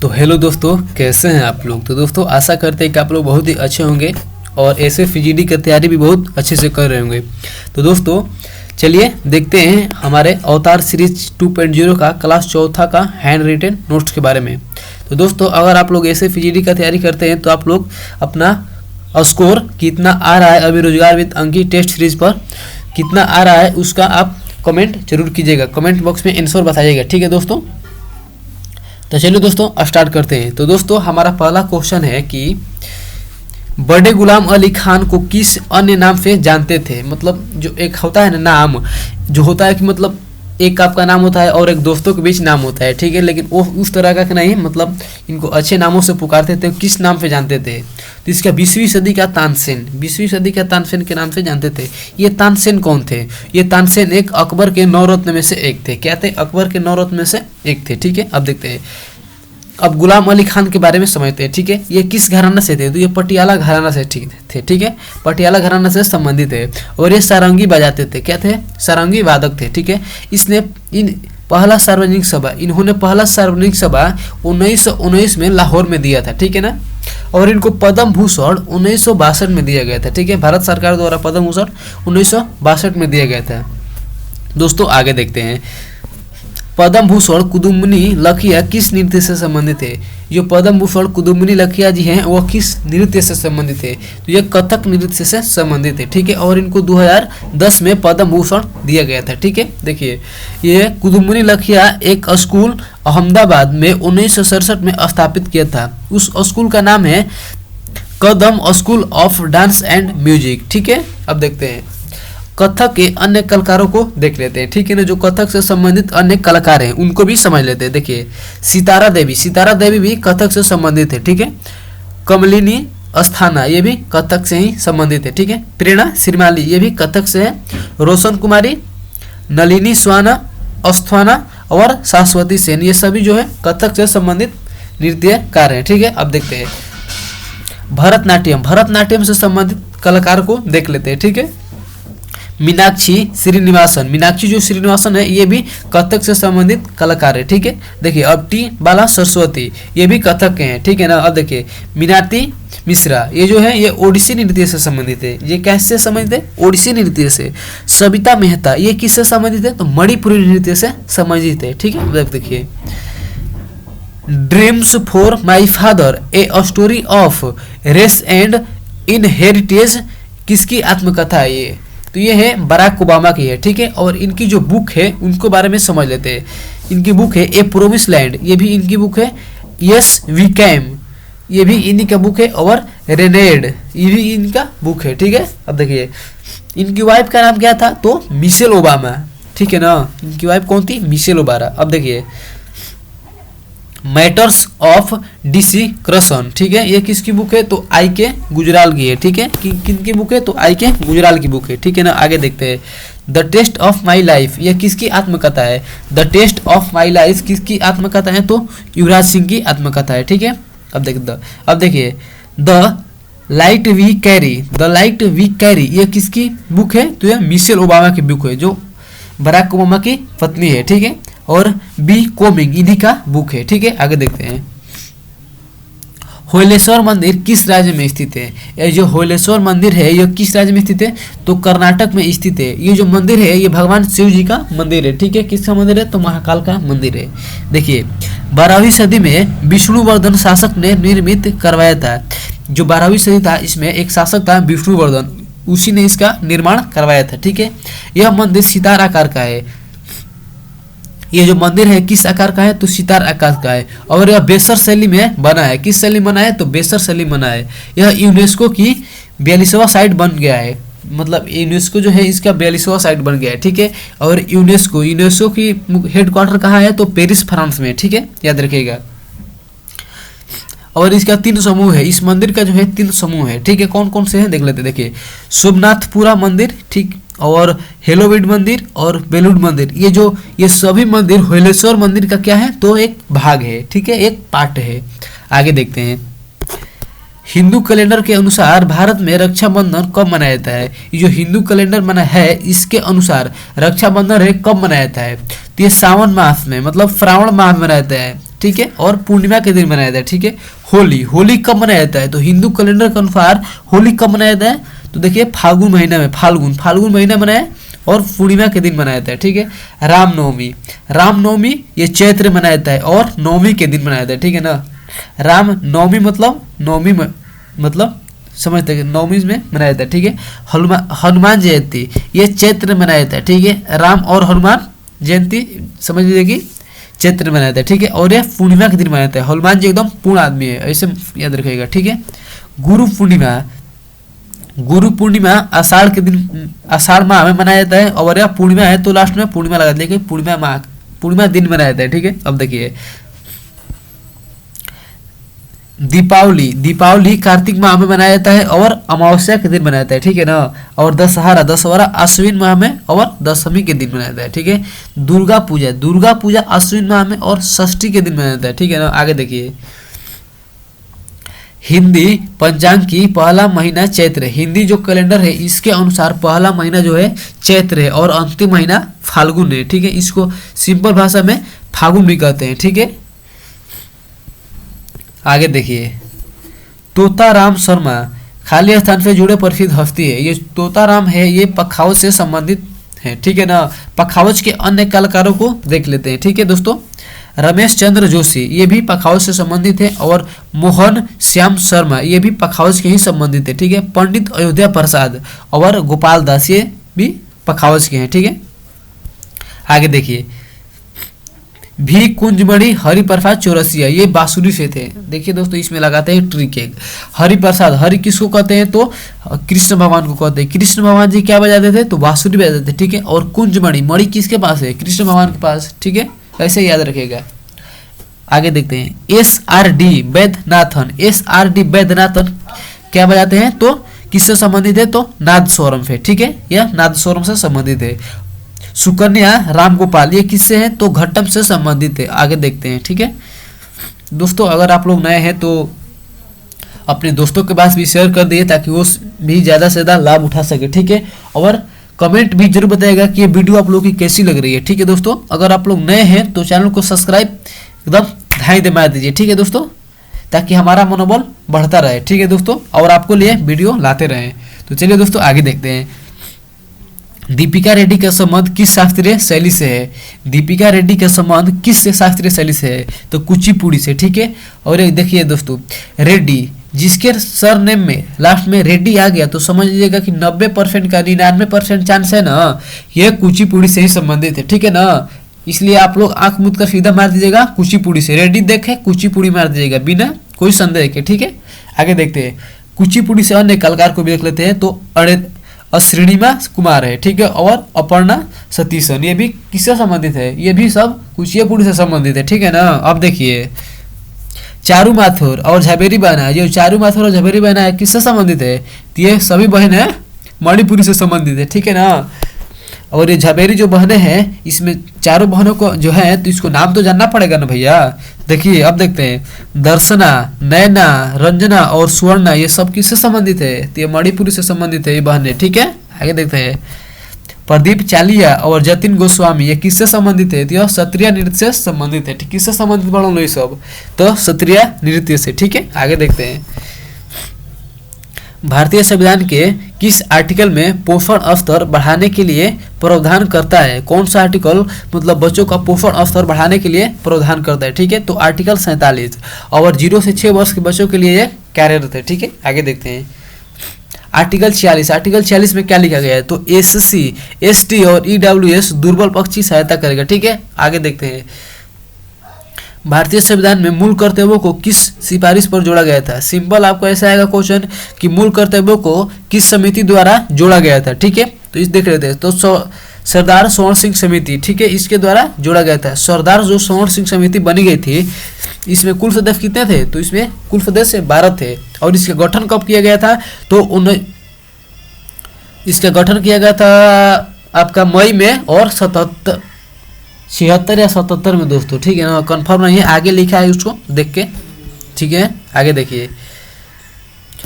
तो हेलो दोस्तों, कैसे हैं आप लोग। तो दोस्तों आशा करते हैं कि आप लोग बहुत ही अच्छे होंगे और ऐसे FGD की तैयारी भी बहुत अच्छे से कर रहे होंगे। तो दोस्तों चलिए देखते हैं हमारे अवतार सीरीज 2.0 का क्लास चौथा का हैंड रिटन नोट्स के बारे में। तो दोस्तों अगर आप लोग ऐसे FGD का तैयारी करते हैं तो आप लोग अपना स्कोर कितना आ रहा है अभी रोजगार विद अंकी टेस्ट सीरीज पर कितना आ रहा है उसका आप कमेंट जरूर कीजिएगा, कमेंट बॉक्स में आंसर बताइएगा, ठीक है दोस्तों। तो चलिए दोस्तों स्टार्ट करते हैं। तो दोस्तों हमारा पहला क्वेश्चन है कि बड़े गुलाम अली खान को किस अन्य नाम से जानते थे। मतलब जो एक होता है ना नाम, जो होता है कि मतलब एक आपका नाम होता है और एक दोस्तों के बीच नाम होता है, ठीक है, लेकिन वो उस तरह का नहीं, मतलब इनको अच्छे नामों से पुकारते थे। किस नाम पे जानते थे तो इसका 20वीं सदी का तानसेन, 20वीं सदी का तानसेन के नाम से जानते थे। ये तानसेन कौन थे? ये तानसेन एक अकबर के 9 रत्न में से एक थे। क्या थे? अकबर के 9 रत्न में से एक थे, ठीक है। अब देखते हैं, अब गुलाम अली खान के बारे में समझते हैं, ठीक है। ये किस घराना से थे? तो ये पटियाला घराना से थे, ठीक है, पटियाला घराना से संबंधित है। और ये सारंगी बजाते थे। क्या थे? सारंगी वादक थे, ठीक है। इसने पहला सार्वजनिक सभा, इन्होंने पहला सार्वजनिक सभा 1919 में लाहौर में दिया था, ठीक है ना। और इनको पद्म भूषण 1962 में दिया गया था, ठीक है। भारत सरकार द्वारा पद्म भूषण 1962 में दिया गया था। दोस्तों आगे देखते हैं, पद्म भूषण कुदुम्बनी लखिया किस नृत्य से संबंधित है? जो पद्म भूषण कुदुम्बनी लखिया जी हैं वह किस नृत्य से संबंधित है? तो ये कथक नृत्य से संबंधित है, ठीक है। और इनको 2010 में पद्म भूषण दिया गया था, ठीक है। देखिए ये कुदुम्बनी लखिया एक स्कूल अहमदाबाद में 1967 में स्थापित किया था। उस स्कूल का नाम है Kadam school of dance and music, ठीक है। अब देखते हैं कथक के अन्य कलाकारों को देख लेते हैं, ठीक है ना। जो कथक से संबंधित अन्य कलाकार हैं उनको भी समझ लेते हैं। देखिए सितारा देवी भी कथक से संबंधित है, ठीक है। कमलिनी अस्थाना ये भी कथक से ही संबंधित है, ठीक है। प्रेरणा श्रीमाली ये भी कथक से है। रोशन कुमारी, नलिनी स्वाना अस्थाना और शाश्वती सेन ये सभी जो है कथक से संबंधित नृत्यकार हैं, ठीक है। अब देखते हैं भरतनाट्यम से संबंधित कलाकार को देख लेते हैं, ठीक है। मीनाक्षी जो श्रीनिवासन है ये भी कथक से संबंधित कलाकार है, ठीक है। देखिए अब टी बाला सरस्वती ये भी कथक के हैं, ठीक है ना। अब देखिए मीनाती मिश्रा ये जो है ये ओडिसी नृत्य से संबंधित है। ये कैसे संबंधित है? ओडिसी नृत्य से। सविता मेहता ये किससे संबंधित है? तो मणिपुरी नृत्य से संबंधित है, ठीक है। देखिए dreams for my father a story of race and inheritage किसकी आत्मकथा है ये? तो ये है बराक ओबामा की है, ठीक है। और इनकी जो बुक है उनको बारे में समझ लेते हैं। इनकी बुक है ए प्रोमिस लैंड ये भी इनकी बुक है। यस वी कैम ये भी इन्हीं का बुक है। और रेनेड ये भी इनका बुक है, ठीक है। अब देखिए इनकी वाइफ का नाम क्या था? तो मिशेल ओबामा, ठीक है ना। इनकी वाइफ कौन थी? Michelle Obama. अब देखिए मैटर्स ऑफ DC क्रसन, ठीक है, ये किसकी बुक है? तो आई के गुजराल की है, ठीक है। किनकी बुक है? तो आई के गुजराल की बुक है, ठीक है ना। आगे देखते हैं the test of my life ये किसकी आत्मकथा है? The test of my life किसकी आत्मकथा है? तो युवराज सिंह की आत्मकथा है, ठीक है। अब देखिए द लाइट वी कैरी ये किसकी बुक है? तो ये मिशेल ओबामा की बुक है, जो बराक ओबामा की पत्नी है, ठीक है। और बी कोमिंग इन्हीं का बुक है, ठीक है। आगे देखते हैं होयलेश्वर मंदिर किस राज्य में स्थित है? ये जो होयलेश्वर मंदिर है ये किस राज्य में स्थित है? तो कर्नाटक में स्थित है। ये जो मंदिर है ये भगवान शिव जी का मंदिर है, ठीक है। किसका मंदिर है? तो महाकाल का मंदिर है। देखिए 12वीं सदी में विष्णुवर्धन शासक ने निर्मित करवाया था। जो 12वीं सदी था इसमें एक शासक था विष्णुवर्धन, उसी ने इसका निर्माण करवाया था, ठीक है। यह मंदिर सितार आकार का है। ये जो मंदिर है किस आकार का है? तो सितार आकार का है। और यह बेसर शैली में बना है। किस शैली में बना है? तो बेसर शैली बना है। यह यूनेस्को की 42वां साइट बन गया है। मतलब यूनेस्को जो है इसका 42वां साइट बन गया है, ठीक है। और यूनेस्को की हेडक्वार्टर कहाँ है? तो पेरिस फ्रांस में, ठीक है, याद रखिएगा। और इसका 3 समूह है। इस मंदिर का जो है 3 समूह है, ठीक है। कौन कौन से हैं देख लेते हैं। देखिए सोमनाथपुरा मंदिर, ठीक, और हेलोविड मंदिर और बेलूड मंदिर ये सभी मंदिर होयलेश्वर मंदिर का क्या है? तो एक भाग है, ठीक है, एक पार्ट है। आगे देखते हैं हिंदू कैलेंडर के अनुसार भारत में रक्षाबंधन कब मनाया जाता है? ये जो हिंदू कैलेंडर मना है इसके अनुसार रक्षाबंधन है कब मनाया जाता है? तो ये सावन मास में, मतलब श्रावण माह में मनाया जाता है। ठीक है, और पूर्णिमा के दिन मनाया जाता है। ठीक है, होली, होली कब मनाया जाता है? तो हिंदू कैलेंडर के अनुसार होली कब मनाया जाता है? तो देखिए फाल्गुन महीना में, फाल्गुन महीना मनाया और पूर्णिमा के दिन मनाया जाता है। ठीक है, रामनवमी, रामनवमी ये चैत्र में मनाया जाता है और नवमी के दिन मनाया जाता है। ठीक है ना, राम नवमी मतलब नवमी मतलब समझते हैं, नवमी में मनाया जाता है। ठीक है, हनुमान जयंती ये चैत्र में मनाया जाता है। ठीक है, राम और हनुमान जयंती समझ लीजिए कि चैत्र में मनाया जाता है। ठीक है, और यह पूर्णिमा के दिन मनाया जाता है। हनुमान जी एकदम पूर्ण आदमी है, ऐसे याद रखिएगा। ठीक है, गुरु पूर्णिमा, गुरु पूर्णिमा आषाढ़ के दिन, आषाढ़ माह में मनाया जाता है और यह पूर्णिमा है तो लास्ट में पूर्णिमा लगा दिया कि पूर्णिमा दिन मनाया जाता है। ठीक है, अब देखिए दीपावली, दीपावली कार्तिक माह में मनाया जाता है और अमावस्या के दिन मनाया जाता है। ठीक है ना, और दशहरा, दशहरा अश्विन माह में और दशमी के दिन मनाया जाता है। ठीक है, दुर्गा पूजा, दुर्गा पूजा अश्विन माह में और षष्ठी के दिन मनाया जाता है। ठीक है ना, आगे देखिए हिंदी पंचांग की पहला महीना चैत्र, हिंदी जो कैलेंडर है इसके अनुसार पहला महीना जो है चैत्र है और अंतिम महीना फाल्गुन है। ठीक है, इसको सिंपल भाषा में फागुन भी कहते हैं। ठीक है, आगे देखिए तोताराम शर्मा खाली स्थान से जुड़े प्रसिद्ध हस्ती है। ये तोताराम है, ये पखावज से संबंधित है। ठीक है ना, पखावज के अन्य कलाकारों को देख लेते हैं। ठीक है दोस्तों, रमेश चंद्र जोशी ये भी पखावज से संबंधित है और मोहन श्याम शर्मा ये भी पखावज के ही संबंधित है। ठीक है, पंडित अयोध्या प्रसाद और गोपाल दास ये भी पखावज के हैं। ठीक है, आगे देखिए भी कुंजमणि हरिप्रसाद चौरसिया ये बांसुरी से थे। देखिए दोस्तों इसमें लगाते हैं ट्रिक एक, हरिप्रसाद, हरि किसको कहते हैं? तो कृष्ण भगवान को कहते हैं। कृष्ण भगवान जी क्या बजाते थे? तो बांसुरी बजाते थे। ठीक है, और कुंजमणि, मणि किसके पास है? कृष्ण भगवान के पास। ठीक है, ऐसे याद रखिएगा। आगे देखते हैं SRD वैद्यनाथन, SRD वैद्यनाथन क्या बजाते हैं? तो किससे संबंधित है? तो नाद स्वरम से। ठीक है, यह नाद स्वरम से संबंधित है। सुकन्या रामगोपाल ये किससे है? तो घट्टम से संबंधित है। आगे देखते हैं। ठीक है दोस्तों, अगर आप लोग नए हैं तो अपने दोस्तों के पास भी शेयर कर दिए ताकि वो भी ज़्यादा से ज़्यादा लाभ उठा सके। ठीक है, और कमेंट भी जरूर बताइएगा कि ये वीडियो आप लोगों की कैसी लग रही है। ठीक है दोस्तों, अगर आप लोग नए हैं तो चैनल को सब्सक्राइब एकदम ढाई दे मार दीजिए। ठीक है दोस्तों, ताकि हमारा मनोबल बढ़ता रहे। ठीक है दोस्तों, और आपको लिए वीडियो लाते रहें। तो चलिए दोस्तों आगे देखते हैं। दीपिका रेड्डी का संबंध किस शास्त्रीय शैली से है? दीपिका रेड्डी का संबंध किस शास्त्रीय शैली से है? तो कुचिपुड़ी से। ठीक है, और एक देखिए दोस्तों रेड्डी जिसके सरनेम में लास्ट में रेड्डी आ गया तो समझ लीजिएगा कि 90% का 99% चांस है ना ये कुचिपुड़ी से ही संबंधित है। ठीक है ना, इसलिए आप लोग आंख मूंद कर सीधा मार दीजिएगा कुचिपुड़ी से। रेड्डी देखे कुचिपुड़ी मार दीजिएगा बिना कोई संदेह के। ठीक है, आगे देखते हैं। कुचिपुड़ी से अन्य कलाकार को भी देख लेते हैं। तो अश्रिणिमा कुमार है। ठीक है, और अपर्णा सतीशन ये भी किससे संबंधित है? ये भी सब कुचिपुड़ी से संबंधित है। ठीक है ना, अब देखिए चारू माथुर और झवेरी बहना, ये चारू माथुर और झवेरी बहना किससे संबंधित है? तो ये सभी बहनें मणिपुरी से संबंधित है। ठीक है ना, और ये झवेरी जो बहनें हैं इसमें चारों बहनों को जो है तो इसको नाम तो जानना पड़ेगा ना भैया। देखिए अब देखते हैं दर्शना, नैना, रंजना और स्वर्णा ये सब किससे संबंधित है? तो ये मणिपुरी से संबंधित है ये बहनें। ठीक है, आगे देखते हैं। प्रदीप चालिया और जतिन गोस्वामी ये किससे संबंधित है? तो यह क्षत्रिय नृत्य से संबंधित है। किससे संबंधित बढ़ो ये सब? तो क्षत्रिय नृत्य से। ठीक है, आगे देखते हैं। भारतीय संविधान के किस आर्टिकल में पोषण स्तर बढ़ाने के लिए प्रावधान करता है? कौन सा आर्टिकल मतलब बच्चों का पोषण स्तर बढ़ाने के लिए प्रावधान करता है? ठीक है, तो आर्टिकल 47 और 0 से 6 वर्ष के बच्चों के लिए ये कार्यरत है। ठीक है, आगे देखते हैं। आर्टिकल 46, आर्टिकल 46 में क्या लिखा गया है? तो SC, ST और EWS दुर्बल पक्ष की सहायता करेगा। ठीक है, आगे देखते हैं। भारतीय संविधान में मूल कर्तव्यों को किस सिफारिश पर जोड़ा गया था? सिंपल आपको ऐसा आएगा क्वेश्चन कि मूल कर्तव्यों को किस समिति द्वारा जोड़ा गया था। ठीक है, तो इस देख लेते हैं। तो सरदार स्वर्ण सिंह समिति, ठीक है, इसके द्वारा जोड़ा गया था। सरदार जो स्वर्ण सिंह समिति बनी गई थी इसमें कुल सदस्य कितने थे? तो इसमें कुल सदस्य 12 थे। और इसका गठन कब किया गया था? तो इसका गठन किया गया था आपका मई में और 76 या 77 में दोस्तों। ठीक है ना, कंफर्म नहीं है, आगे लिखा है उसको देख के। ठीक है, आगे देखिए।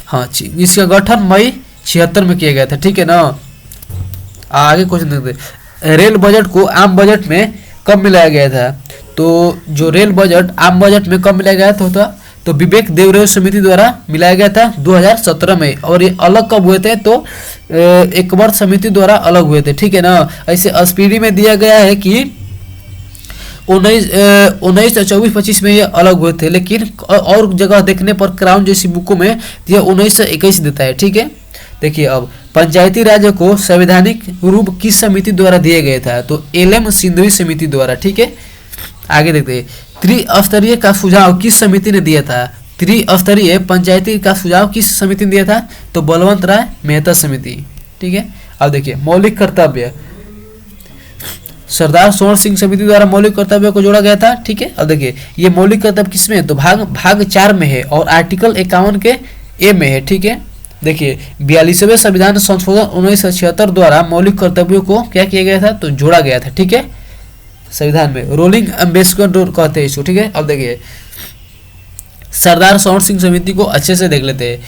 हाँ, इसका गठन मई 76 में किया गया था। ठीक है ना, आगे क्वेश्चन देखते। रेल बजट को आम बजट में कब मिलाया गया था? तो जो रेल बजट आम बजट में कब मिलाया गया था तो विवेक देवरेव समिति द्वारा मिलाया गया था 2017 में। और ये अलग कब हुए थे तो एक वर्ष समिति द्वारा अलग हुए थे, ठीक है ना। ऐसे स्पीडी में दिया गया है कि 19 24 25 में ये अलग हुए थे, लेकिन और जगह देखने पर क्राउन जैसी बुकों में यह 1921 देता है, ठीक है। देखिए अब पंचायती राज को संवैधानिक रूप किस समिति द्वारा दिया गया था तो एलएम सिंधवी समिति द्वारा, ठीक है। आगे देखते हैं त्रिस्तरीय का सुझाव किस समिति ने दिया था। त्रिस्तरीय पंचायती का सुझाव किस समिति ने दिया था तो बलवंत राय मेहता समिति, ठीक है। अब देखिए मौलिक कर्तव्य सरदार स्वर्ण सिंह समिति द्वारा मौलिक कर्तव्य को जोड़ा गया था, ठीक है। अब देखिए ये मौलिक कर्तव्य किसमें है तो भाग 4 में है और आर्टिकल 51 के ए में है, ठीक है। देखिए 42वें संविधान संशोधन 1976 द्वारा मौलिक कर्तव्यों को क्या किया गया था तो जोड़ा गया था, ठीक है, संविधान में। रोलिंग एम्बेसडर कहते हैं इसको, ठीक है। अब देखिए सरदार स्वर्ण सिंह समिति को अच्छे से देख लेते हैं।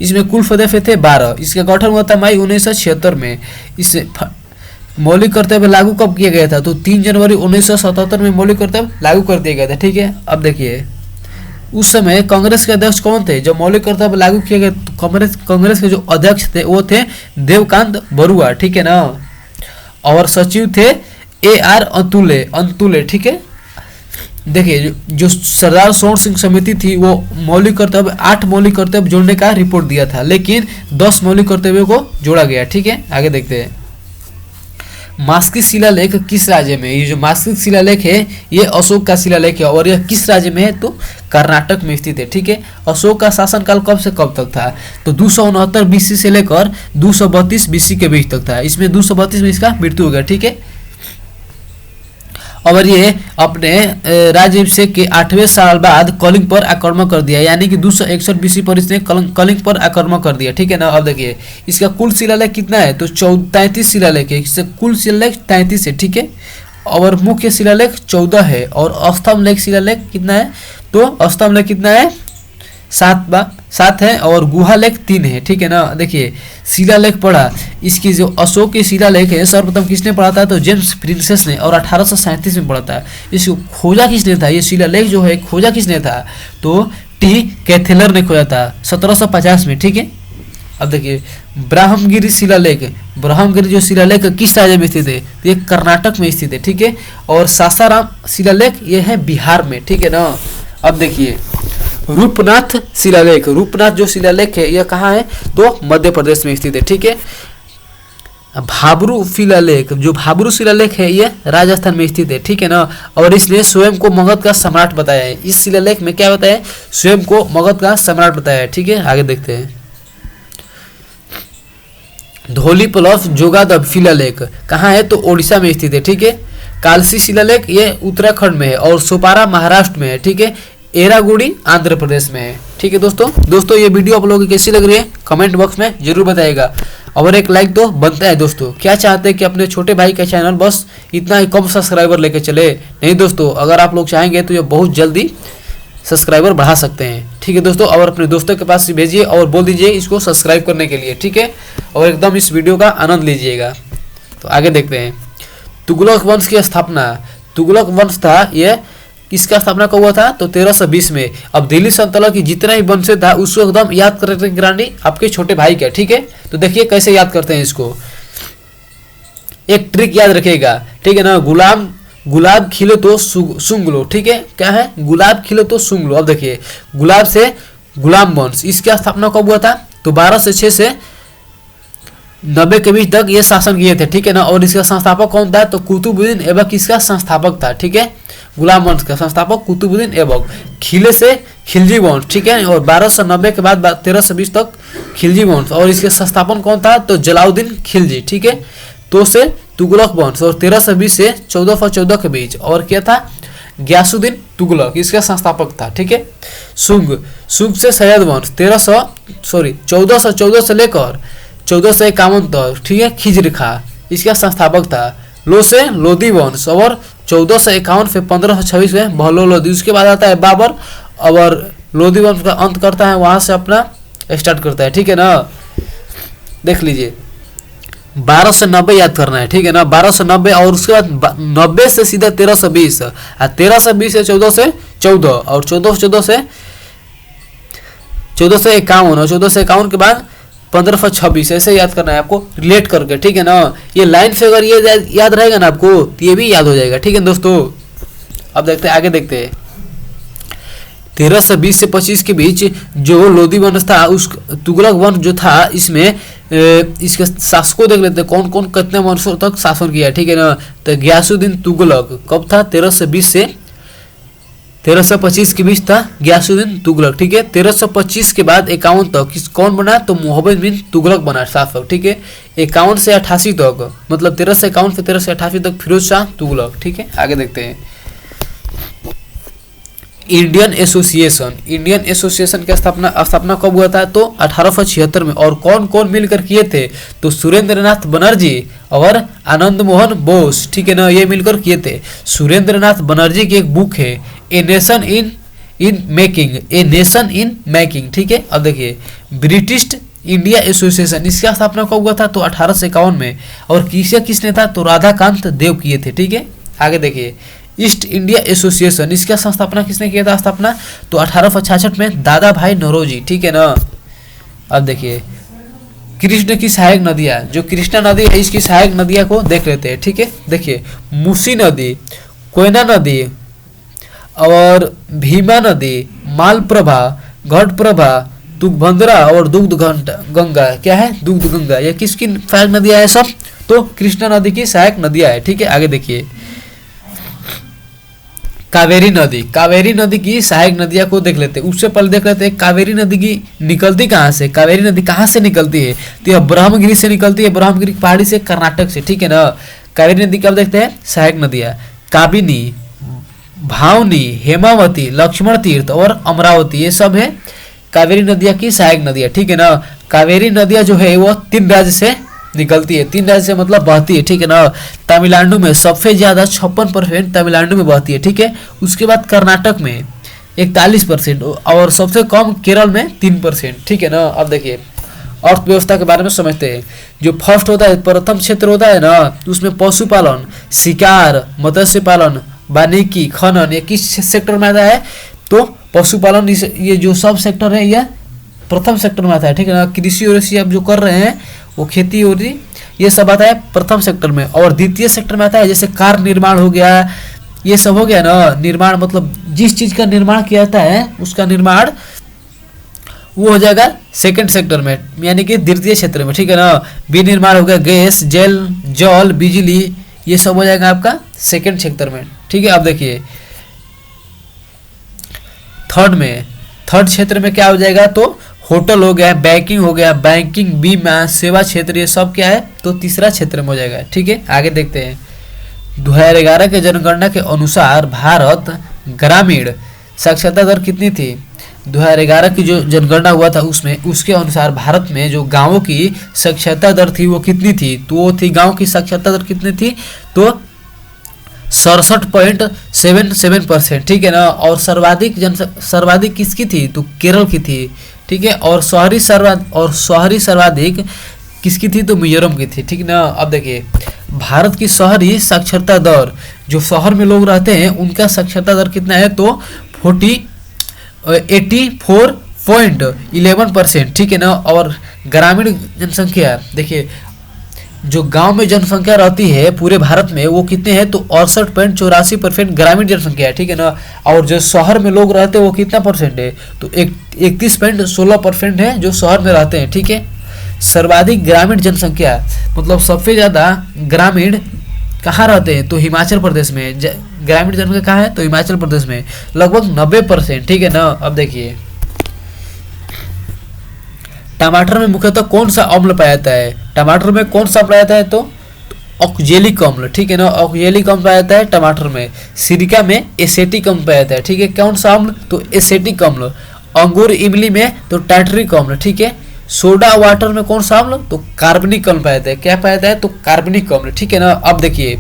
इसमें कुल सदस्य थे 12। इसका गठन हुआ था मई 1976 में। इस मौलिक कर्तव्य लागू कब किया गया था तो 3 जनवरी 1977 में मौलिक कर्तव्य लागू कर दिया गया था, ठीक है। अब देखिए उस समय कांग्रेस के अध्यक्ष कौन थे जब मौलिक कर्तव्य लागू किया गया तो कांग्रेस के जो अध्यक्ष थे वो थे देवकांत बरुआ, ठीक है ना। और सचिव थे AR अंतुले, ठीक है। देखिए जो सरदार स्वर्ण सिंह समिति थी वो मौलिक कर्तव्य 8 मौलिक कर्तव्य जोड़ने का रिपोर्ट दिया था, लेकिन 10 मौलिक कर्तव्यों को जोड़ा गया, ठीक है। आगे देखते हैं मास्किक शिलालेख किस राज्य में। ये जो मास्किक शिलालेख है ये अशोक का शिलालेख है और यह किस राज्य में है तो कर्नाटक में स्थित है, ठीक है। अशोक का शासनकाल कब से कब तक था तो 269 BC से लेकर 232 BC के बीच तक था। इसमें 232 में इसका मृत्यु हो गया, ठीक है। और ये अपने राज्याभिषेक के 8वें साल बाद कलिंग पर आक्रमण कर दिया, यानी कि 261 BC पर इसने कलिंग पर आक्रमण कर दिया, ठीक है ना। अब देखिए इसका कुल शिलालेख कितना है तो 33 शिलालेख है। इससे कुल शिलालेख 33 है, ठीक है। और मुख्य शिलालेख 14 है और स्तंभ शिलालेख कितना है तो स्तंभ लेख कितना है 7 है और गुहा लेख 3 है, ठीक है ना। देखिए शिलालेख पढ़ा, इसकी जो अशोक की शिलालेख है सर्वप्रथम किसने पढ़ा था तो जेम्स प्रिंसेस ने और 1837 में पढ़ा था। इसको खोजा किसने था, ये शिलालेख जो है खोजा किसने था तो टी कैथेलर ने खोजा था 1750 में, ठीक है। अब देखिए ब्राह्मगिरी शिलालेख, ब्राह्मगिरी जो शिलालेख किस राज्य में स्थित है तो ये कर्नाटक में स्थित है, ठीक है। और सासाराम शिलालेख ये है बिहार में, ठीक है ना। अब देखिए रूपनाथ शिलालेख, रूपनाथ जो शिलालेख है यह कहाँ है तो मध्य प्रदेश में स्थित है, ठीक है। भाबरू शिलालेख, जो भाबरू शिलालेख है यह राजस्थान में स्थित है, ठीक है ना। और इसने स्वयं को मगध का सम्राट बताया है। इस शिलालेख में क्या बताया है स्वयं को मगध का सम्राट बताया है, ठीक है। आगे देखते हैं धौली प्लस जोगादब शिलालेख कहाँ है तो ओडिशा में स्थित है, ठीक है। कालसी शिलालेख ये उत्तराखंड में है और सोपारा महाराष्ट्र में है, ठीक है। एरागुड़ी आंध्र प्रदेश में है, ठीक है। दोस्तों ये वीडियो आप लोगों को कैसी लग रही है कमेंट बॉक्स में जरूर बताइएगा और एक लाइक तो बनता है। दोस्तों क्या चाहते हैं कि अपने छोटे भाई का चैनल बस इतना ही कम सब्सक्राइबर लेके चले, नहीं दोस्तों, अगर आप लोग चाहेंगे तो ये बहुत जल्दी सब्सक्राइबर बढ़ा सकते हैं, ठीक है दोस्तों। और अपने दोस्तों के पास भेजिए और बोल दीजिए इसको सब्सक्राइब करने के लिए, ठीक है। और एकदम इस वीडियो का आनंद लीजिएगा। तो आगे देखते हैं तुगलक वंश की स्थापना। तुगलक वंश था ये किसका स्थापना कब हुआ था तो 1320 में। अब दिल्ली सल्तनत की जितना ही वंश था उसको एकदम याद करते हैं ग्रांडी आपके छोटे भाई का, ठीक है। तो देखिए कैसे याद करते हैं इसको, एक ट्रिक याद रखिएगा, ठीक है ना। गुलाब खिले तो सूंघ लो, ठीक है। क्या है गुलाब खिले तो सूंघ लो। अब देखिए गुलाब से गुलाम वंश, इसकी स्थापना कब हुआ था तो 12 से 6 से 90 के बीच तक ये शासन किए थे, ठीक है ना। और इसका संस्थापक कौन था तो कुतुबुद्दीन ऐबक इसका संस्थापक था, ठीक है। गुलाम वंश का संस्थापक कुतुबुद्दीन ऐबक। खिले से खिलजी वंश, ठीक है। और 1290 के बाद 1320 तक खिलजी वंश और इसके संस्थापन कौन था तो जलाउद्दीन खिलजी, ठीक है। तो से तुगलक वंश और 1320 से 1414 के बीच और क्या था ग्यासुद्दीन तुगलक इसका संस्थापक था, ठीक है। सुंग से सैयद वंश 1414 से लेकर 1451 तक, ठीक है। खिजर खां इसका संस्थापक था। लो से लोदी वंश और 1451 से 1526 में बहलो लोदी। उसके बाद आता है बाबर और लोदी वंश का अंत करता है, वहां से अपना स्टार्ट करता है, ठीक है ना। देख लीजिए 12 से 90 याद करना है, ठीक है ना, 12 से 90 और उसके बाद 90 से सीधा 13 से 20, 13 से 20 से 14 से 14 और 14 से 51 और 14 से 51 के बाद 15 से 26, ऐसे याद करना है आपको रिलेट करके, ठीक है ना। ये लाइन से अगर ये याद रहेगा ना आपको तो ये भी याद हो जाएगा, ठीक है दोस्तों। अब देखते हैं, आगे देखते हैं। 13 से 20 से 25 के बीच जो लोदी वंश था, उस तुगलक वंश जो था, इसमें इसके शासकों देख लेते हैं कौन कौन कितने वर्षों तक शासन किया, ठीक है ना। तो गयासुद्दीन तुगलक कब था, 13 से 20 से 1325 के बीच था गयासुद्दीन तुगलक, ठीक है। 1325 के बाद 51 तक कौन बना, तो मोहम्मद बिन तुगलक बना शासक, ठीक है। 51 से 88 तक, मतलब 13 से 51 से 13 से 88 तक फिरोज शाह तुगलक, ठीक है। आगे देखते हैं। इंडियन एसोसिएशन की स्थापना कब हुआ था, तो 1876 में। और कौन कौन मिलकर किए थे, तो सुरेंद्रनाथ बनर्जी और आनंद मोहन बोस, ठीक है ना, ये मिलकर किए थे। सुरेंद्रनाथ बनर्जी की एक बुक है ए नेशन इन मेकिंग, ठीक है। अब देखिए ब्रिटिश इंडिया एसोसिएशन, इसका स्थापना कब हुआ था, तो 1851 में। और किसने था, तो राधाकांत देव किए थे, ठीक है। आगे देखिए ईस्ट इंडिया एसोसिएशन, इसका संस्थापना किसने किया था, स्थापना, तो 1866 में दादा भाई नौरोजी, ठीक है ना। अब देखिए कृष्ण की सहायक नदियाँ, जो कृष्णा नदी है इसकी सहायक नदियाँ को देख लेते हैं, ठीक है। देखिए मूसी नदी, कोयना नदी और भीमा नदी, मालप्रभा, घटप्रभा, तुंगभद्रा और दुग्ध गंगा, क्या है, दुग्ध गंगा, ये किसकी सहायक नदियाँ है सब, तो कृष्णा नदी की सहायक नदियाँ है, ठीक है। आगे देखिए कावेरी नदी की सहायक नदियाँ को देख लेते हैं। उससे पहले देख लेते हैं कावेरी नदी की निकलती कहाँ से, कावेरी नदी कहाँ से निकलती है, तो यह ब्रह्मगिरी से निकलती है, ब्रह्मगिरी पहाड़ी से, कर्नाटक से, ठीक है ना। कावेरी नदी कब देखते हैं, सहायक नदियाँ काबिनी, भावनी, हेमावती, लक्ष्मण तीर्थ और अमरावती, ये सब है कावेरी नदियाँ की सहायक नदियाँ, ठीक है ना। कावेरी नदियाँ जो है वो 3 राज्य से निकलती है, 3 राज्य से मतलब बहती है, ठीक है ना। तमिलनाडु में सबसे ज्यादा 56% तमिलनाडु में बहती है, ठीक है। उसके बाद कर्नाटक में 41% और सबसे कम केरल में 3%, ठीक है ना। अब देखिए अर्थव्यवस्था के बारे में समझते हैं। जो फर्स्ट होता है, प्रथम क्षेत्र होता है ना, उसमें पशुपालन, शिकार, मत्स्य पालन, वानिकी, खनन, ये किस सेक्टर में आता है, तो पशुपालन, ये जो सब सेक्टर है ये प्रथम सेक्टर में आता है, ठीक है ना। कृषि और अब जो कर रहे हैं वो खेती हो रही, ये सब आता है प्रथम सेक्टर में। और द्वितीय सेक्टर में आता है जैसे कार निर्माण हो गया, ये सब हो गया ना। निर्माण मतलब जिस चीज का निर्माण किया जाता है उसका निर्माण वो हो जाएगा सेकंड सेक्टर में, यानी कि द्वितीय क्षेत्र में, ठीक है ना। विनिर्माण हो गया, गैस, जल, बिजली, ये सब हो जाएगा आपका सेकंड सेक्टर में, ठीक है। अब देखिए थर्ड क्षेत्र में क्या हो जाएगा, तो होटल हो गया, बैंकिंग हो गया, बैंकिंग, बीमा, सेवा क्षेत्र, ये सब क्या है, तो तीसरा क्षेत्र में हो जाएगा, ठीक है। आगे देखते हैं। 2011 के जनगणना के अनुसार भारत ग्रामीण साक्षरता दर कितनी थी, 2011 की जो जनगणना हुआ था उसमें, उसके अनुसार भारत में जो गांवों की साक्षरता दर थी वो कितनी थी, तो वो थी, गांव की साक्षरता दर कितनी थी, तो 67.77%, ठीक है ना। और सर्वाधिक किसकी थी, तो केरल की थी, ठीक है। और शहरी सर्वाधिक किसकी थी, तो मिजोरम की थी, ठीक है ना। अब देखिए भारत की शहरी साक्षरता दर, जो शहर में लोग रहते हैं उनका साक्षरता दर कितना है, तो 84.11%, ठीक है ना। और ग्रामीण जनसंख्या, देखिए जो गांव में जनसंख्या रहती है पूरे भारत में वो कितने हैं, तो 68.84% ग्रामीण जनसंख्या है, ठीक है ना। और जो शहर में लोग रहते हैं वो कितना परसेंट है, तो 31.16% है जो शहर में रहते हैं, ठीक है। सर्वाधिक ग्रामीण जनसंख्या मतलब सबसे ज्यादा ग्रामीण कहाँ रहते हैं, तो हिमाचल प्रदेश में। ग्रामीण जनसंख्या कहाँ है, तो हिमाचल प्रदेश में लगभग 90%, ठीक है ना। अब देखिए टमाटर में मुख्यतः कौन सा अम्ल पाया जाता है, टमाटर में कौन सा पाया जाता है, तो ऑक्जेलिक अम्ल, ठीक है ना। ऑक्जेलिक अम्ल पाया जाता है टमाटर में। सिरका में एसेटिक अम्ल पाया जाता है, ठीक है। कौन सा अम्ल, तो एसेटिक अम्ल। अंगूर इमली में तो टार्टरिक अम्ल, ठीक है। सोडा वाटर में कौन सा अम्ल, तो कार्बनिक अम्ल पाया जाता है। क्या पाया जाता है, तो कार्बनिक अम्ल, ठीक है ना। अब देखिए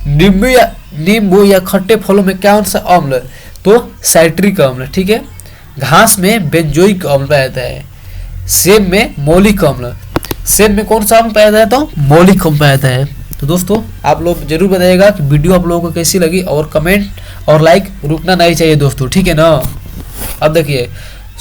नींबू या खट्टे फलों में कौन सा अम्ल, तो साइट्रिक अम्ल, ठीक है। घास में बेंजोइक अम्ल पाया जाता है। सेब में मौलिक अम्ल, सेन में कौन सा अंग पाया जाता है? तो मौलिक अंग पाया जाता है। तो दोस्तों आप लोग जरूर बताइएगा कि वीडियो आप लोगों को कैसी लगी, और कमेंट और लाइक रुकना नहीं चाहिए दोस्तों, ठीक है ना। अब देखिए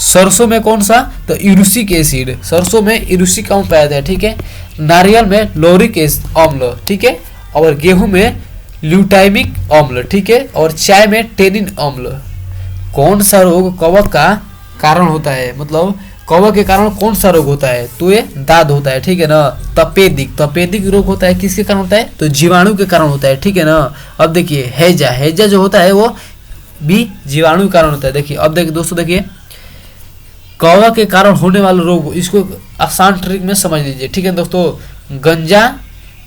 सरसों में कौन सा? तो यूरिक एसिड, सरसों में यूरिक अम्ल पाया जाता है, ठीक है। नारियल में लॉरिक अम्ल, ठीक है। और गेहूं में ल्यूटामिक अम्ल, ठीक है। और चाय में टेनिन अम्ल। कौन सा रोग कवक का कारण होता है? मतलब कवक के कारण कौन सा रोग होता है? तो ये दाद होता है, ठीक है ना। तपेदिक रोग होता है, किसके कारण होता है? तो जीवाणु के कारण होता है, ठीक है ना। अब देखिए हैजा जो होता है वो भी जीवाणु के कारण होता है। देखिए अब देखिए दोस्तों, देखिए कवक के कारण होने वाला रोग, इसको आसान ट्रिक में समझ लीजिए, ठीक है दोस्तों। गंजा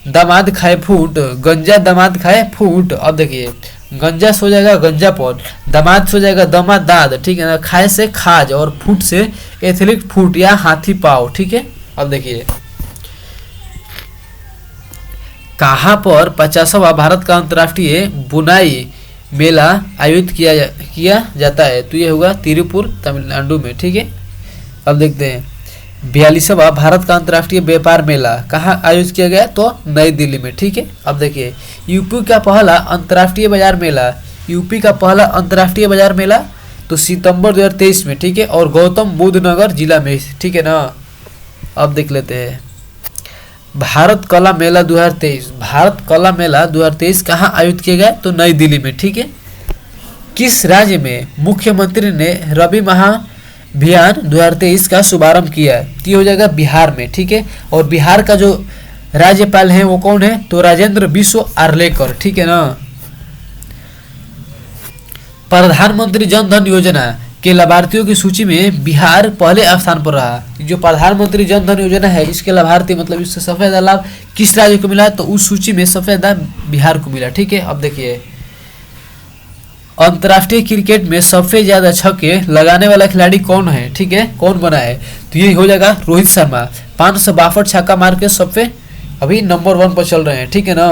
दामाद खाए फूट, गंजा दामाद खाए फूट। अब देखिए गंजा सो जाएगा गंजापन, दामाद सो जाएगा दामाद दाद, ठीक है ना। खाए से खाज और फूट से एथलीट फूट या हाथी पाव, ठीक है। अब देखिए कहाँ पर 50वां भारत का अंतर्राष्ट्रीय बुनाई मेला आयोजित किया जाता है? तो ये होगा तिरुपुर तमिलनाडु में, ठीक है। अब देखते हैं 42वां भारत का अंतर्राष्ट्रीय व्यापार मेला कहाँ आयोजित किया गया? तो नई दिल्ली में, ठीक है। अब देखिए यूपी का पहला अंतर्राष्ट्रीय बाजार मेला, यूपी का पहला अंतर्राष्ट्रीय बाजार मेला तो सितंबर 2023 में, ठीक है। और गौतम बुद्ध नगर जिला में, ठीक है ना। अब देख लेते हैं भारत कला मेला 2023, भारत कला मेला 2023 कहाँ आयोजित किया गया? तो नई दिल्ली में, ठीक है। किस राज्य में मुख्यमंत्री ने रबी महाभियान 2023 का शुभारंभ किया? तो ये हो जाएगा बिहार में, ठीक है। और बिहार का जो राज्यपाल है वो कौन है? तो राजेंद्र विश्व आर्लेकर, ठीक है ना। प्रधानमंत्री जन धन योजना के लाभार्थियों की सूची में बिहार पहले स्थान पर रहा। जो प्रधानमंत्री जन धन योजना है इसके लाभार्थी, मतलब इससे सबसे ज्यादा लाभ किस राज्य को मिला? तो उस सूची में सबसे ज्यादा बिहार को मिला, ठीक है। अब देखिए अंतर्राष्ट्रीय क्रिकेट में सबसे ज्यादा छक्के लगाने वाला खिलाड़ी कौन है? ठीक है, कौन बना है? तो ये हो जाएगा रोहित शर्मा। 562 छक्का मार के सबसे अभी नंबर 1 पर चल रहे हैं, ठीक है ना।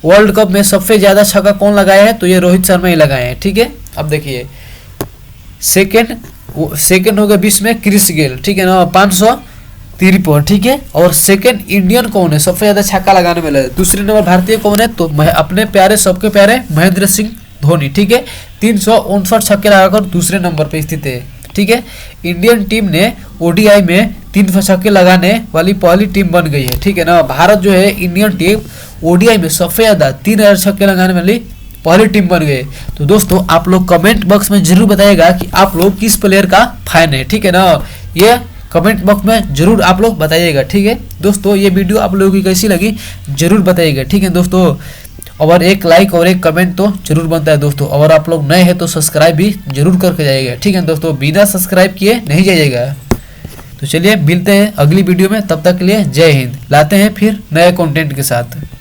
वर्ल्ड कप में सबसे ज्यादा छक्का कौन लगाया है? तो ये रोहित शर्मा ही लगाए हैं, ठीक है। अब देखिए सेकंड हो गया विश्व में क्रिस गेल, ठीक है ना, 553, ठीक है। और सेकंड इंडियन कौन है सबसे ज्यादा छक्का लगाने वाला? दूसरे नंबर भारतीय कौन है? तो अपने प्यारे सबके प्यारे महेंद्र सिंह धोनी, ठीक है। 359 छक्के लगाकर दूसरे नंबर पे स्थित है, ठीक है। इंडियन टीम ने ओडीआई में 300 छक्के लगाने वाली पहली टीम बन गई है, ठीक है ना। भारत जो है इंडियन टीम ओडीआई में सबसे ज्यादा 3000 छक्के लगाने वाली पहली टीम बन गए। तो दोस्तों आप लोग कमेंट बॉक्स में जरूर बताइएगा कि आप लोग किस प्लेयर का फैन है, ठीक है ना। ये कमेंट बॉक्स में जरूर आप लोग बताइएगा, ठीक है दोस्तों। ये वीडियो आप लोगों की कैसी लगी जरूर बताइएगा, ठीक है दोस्तों। और एक लाइक और एक कमेंट तो जरूर बनता है दोस्तों। और आप लोग नए हैं तो सब्सक्राइब भी जरूर करके जाइएगा, ठीक है दोस्तों। बिना सब्सक्राइब किए नहीं जाइएगा। तो चलिए मिलते हैं अगली वीडियो में, तब तक के लिए जय हिंद। लाते हैं फिर नए कंटेंट के साथ।